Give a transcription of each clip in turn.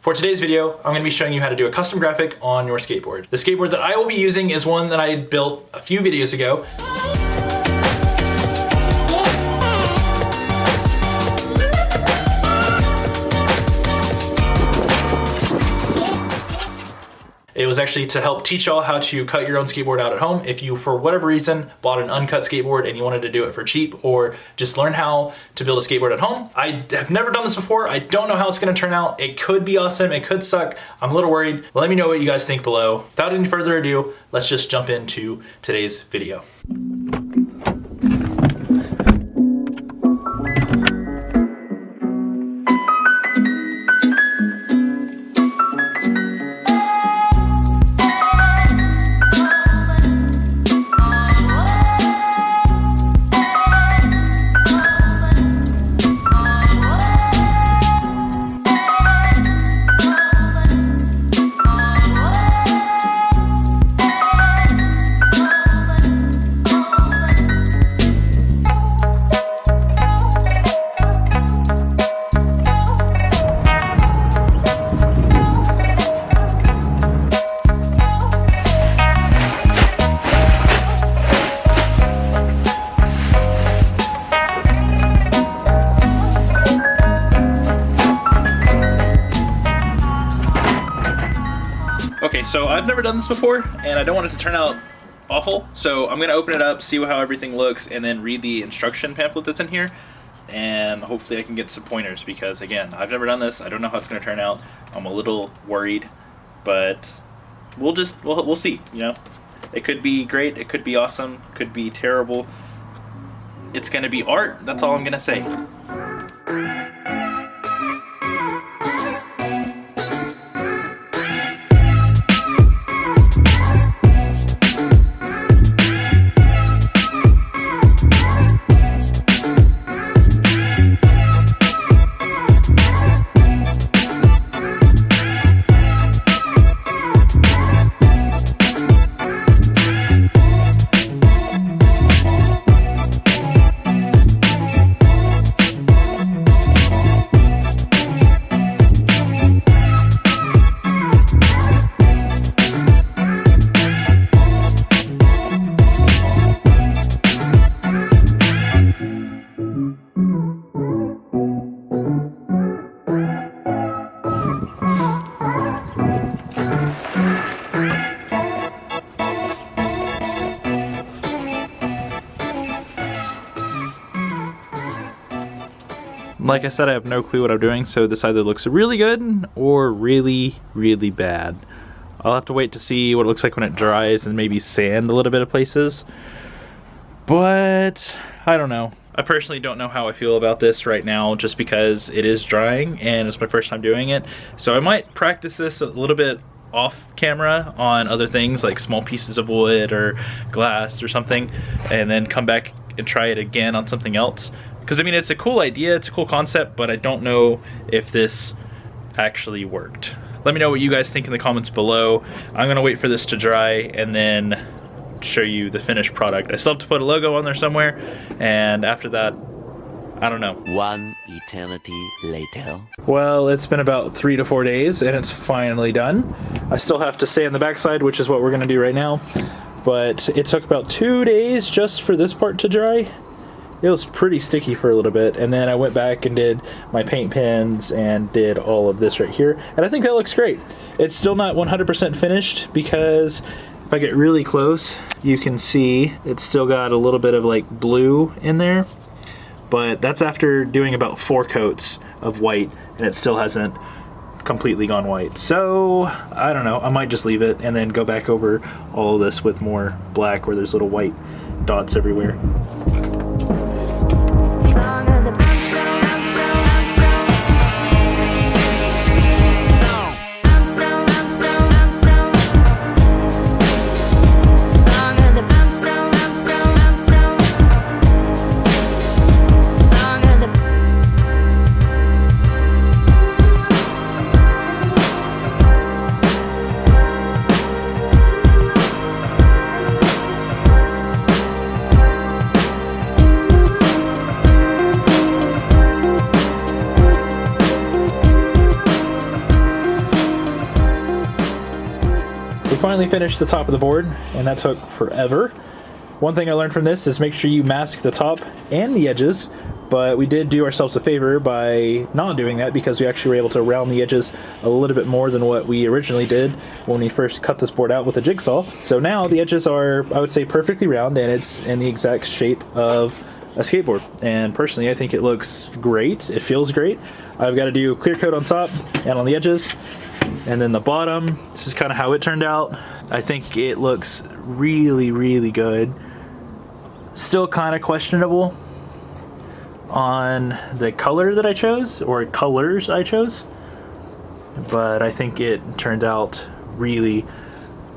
For today's video, I'm going to be showing you how to do a custom graphic on your skateboard. The skateboard that I will be using is one that I built a few videos ago. It was actually to help teach y'all how to cut your own skateboard out at home. If you, for whatever reason, bought an uncut skateboard and you wanted to do it for cheap or just learn how to build a skateboard at home. I have never done this before. I don't know how it's gonna turn out. It could be awesome, it could suck. I'm a little worried. Let me know what you guys think below. Without any further ado, let's just jump into today's video. Okay, so I've never done this before, and I don't want it to turn out awful, so I'm gonna open it up, see how everything looks, and then read the instruction pamphlet that's in here, and hopefully I can get some pointers, because again, I've never done this, I don't know how it's gonna turn out, I'm a little worried, but we'll see, you know? It could be great, it could be awesome, it could be terrible. It's gonna be art, that's all I'm gonna say. Like I said, I have no clue what I'm doing, so this either looks really good or really, really bad. I'll have to wait to see what it looks like when it dries and maybe sand a little bit of places. But I don't know. I personally don't know how I feel about this right now just because it is drying and it's my first time doing it. So I might practice this a little bit off camera on other things like small pieces of wood or glass or something, and then come back and try it again on something else. Because I mean, it's a cool idea, it's a cool concept, but I don't know if this actually worked. Let me know what you guys think in the comments below. I'm gonna wait for this to dry and then show you the finished product. I still have to put a logo on there somewhere, and after that, I don't know. One eternity later. Well, it's been about 3 to 4 days and it's finally done. I still have to sand the backside, which is what we're gonna do right now. But it took about 2 days just for this part to dry. It was pretty sticky for a little bit, and then I went back and did my paint pens and did all of this right here, and I think that looks great. It's still not 100% finished because if I get really close, you can see it's still got a little bit of like blue in there, but that's after doing about 4 coats of white, and it still hasn't completely gone white. So I don't know, I might just leave it and then go back over all of this with more black where there's little white dots everywhere. finally finished the top of the board, and that took forever. One thing I learned from this is make sure you mask the top and the edges, but we did do ourselves a favor by not doing that because we actually were able to round the edges a little bit more than what we originally did when we first cut this board out with a jigsaw. So now the edges are, I would say, perfectly round, and it's in the exact shape of a skateboard. And personally, I think it looks great. It feels great. I've got to do clear coat on top and on the edges. And then the bottom, this is kind of how it turned out. I think it looks really, really good. Still kind of questionable on the color that I chose, or colors I chose. But I think it turned out really,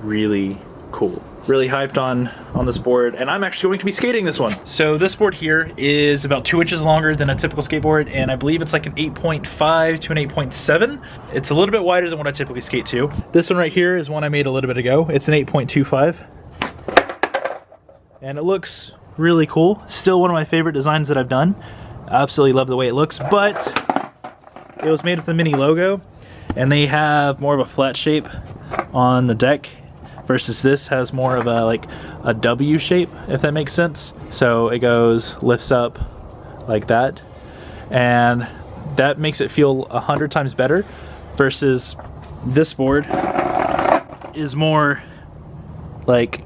really cool. Really hyped on this board, and I'm actually going to be skating this one. So this board here is about 2 inches longer than a typical skateboard, and I believe it's like an 8.5 to an 8.7. It's a little bit wider than what I typically skate to. This one right here is one I made a little bit ago. It's an 8.25. And it looks really cool. Still one of my favorite designs that I've done. Absolutely love the way it looks, but it was made with the Mini logo, and they have more of a flat shape on the deck versus this has more of a like a W shape, if that makes sense. So it goes, lifts up like that, and that makes it feel 100 times better versus this board is more like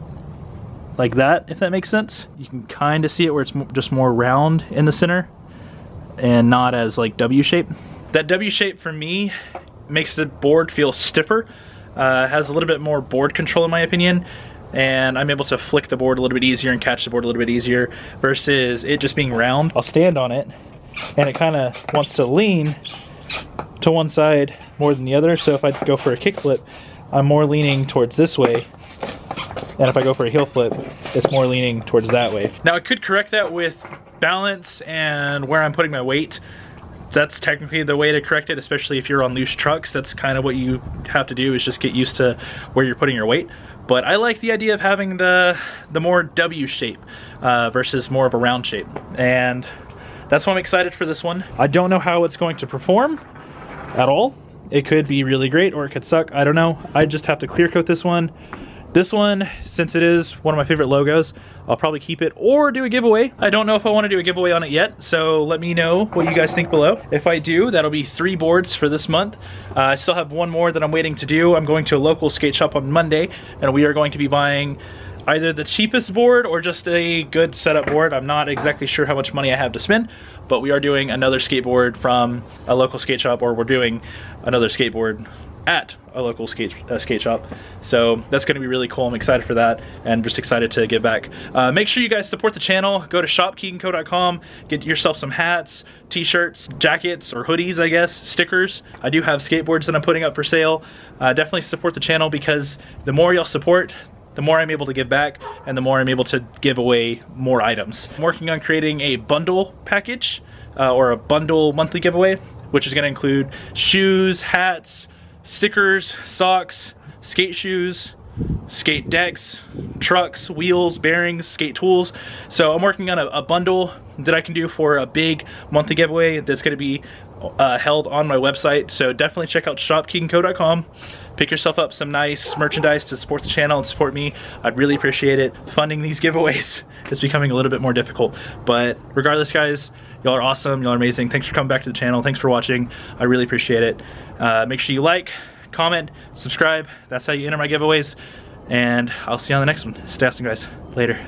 that, if that makes sense. You can kind of see it where it's just more round in the center and not as like W shape. That W shape for me makes the board feel stiffer. Has a little bit more board control in my opinion, and I'm able to flick the board a little bit easier and catch the board a little bit easier versus it just being round. I'll stand on it and it kind of wants to lean to one side more than the other, so if I go for a kickflip, I'm more leaning towards this way, and if I go for a heel flip, it's more leaning towards that way. Now I could correct that with balance and where I'm putting my weight. That's technically the way to correct it, especially if you're on loose trucks. That's kind of what you have to do, is just get used to where you're putting your weight. But I like the idea of having the more W shape versus more of a round shape. And that's why I'm excited for this one. I don't know how it's going to perform at all. It could be really great or it could suck, I don't know. I just have to clear coat this one. This one, since it is one of my favorite logos, I'll probably keep it or do a giveaway. I don't know if I want to do a giveaway on it yet, so let me know what you guys think below. If I do, that'll be 3 boards for this month. I still have one more that I'm waiting to do. I'm going to a local skate shop on Monday, and we are going to be buying either the cheapest board or just a good setup board. I'm not exactly sure how much money I have to spend, but we are doing another skateboard from a local skate shop, or we're doing another skateboard at a local skate shop. So that's going to be really cool. I'm excited for that, and just excited to get back. Make sure you guys support the channel. Go to shop.keegancotm, get yourself some hats, t-shirts, jackets, or hoodies, I guess, stickers. I do have skateboards that I'm putting up for sale. Definitely support the channel, because the more y'all support, the more I'm able to give back, and the more I'm able to give away more items. I'm working on creating a bundle package, or a bundle monthly giveaway, which is going to include shoes, hats, stickers, socks, skate shoes, skate decks, trucks, wheels, bearings, skate tools. So I'm working on a bundle that I can do for a big monthly giveaway that's going to be held on my website. So definitely check out shop.keegancotm. Pick yourself up some nice merchandise to support the channel and support me. I'd really appreciate it. Funding these giveaways is becoming a little bit more difficult, but regardless, guys, y'all are awesome. Y'all are amazing. Thanks for coming back to the channel. Thanks for watching. I really appreciate it. Make sure you like, comment, subscribe. That's how you enter my giveaways. And I'll see you on the next one. Stay awesome, guys. Later.